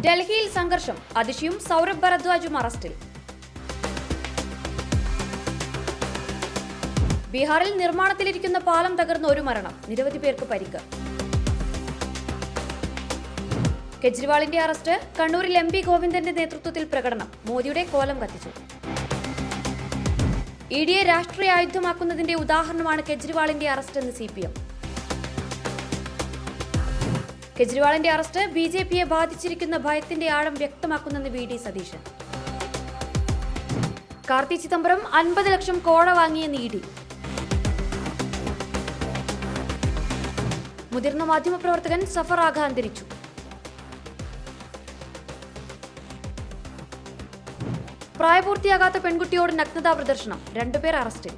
ഡൽഹിയിൽ സംഘർഷം, അതിഷിയും സൗരഭ് ഭരദ്വാജും അറസ്റ്റിൽ. ബീഹാറിൽ നിർമ്മാണത്തിലിരിക്കുന്ന പാലം തകർന്ന ഒരു മരണം, നിരവധി പേർക്ക് പരിക്ക്. കെജ്രിവാളിന്റെ അറസ്റ്റ്, കണ്ണൂരിൽ MP ഗോവിന്ദന്റെ നേതൃത്വത്തിൽ പ്രകടനം, മോദിയുടെ കോലം കത്തിച്ചു. EDയെ രാഷ്ട്രീയ ആയുധമാക്കുന്നതിന്റെ ഉദാഹരണമാണ് കെജ്രിവാളിന്റെ അറസ്റ്റ് എന്ന് CPM. കെജ്രിവാളിന്റെ അറസ്റ്റ് BJPയെ ബാധിച്ചിരിക്കുന്ന ഭയത്തിന്റെ ആഴം വ്യക്തമാക്കുന്നെന്ന് VD സതീശൻ. കാർത്തി ചിദംബരം 50 ലക്ഷം കോഴ വാങ്ങിയെന്ന് ED. മുതിർന്ന മാധ്യമപ്രവർത്തകൻ സഫർ ആഘ അന്തരിച്ചു. പ്രായപൂർത്തിയാകാത്ത പെൺകുട്ടിയോട് നഗ്നതാ പ്രദർശനം, 2 പേർ അറസ്റ്റിൽ.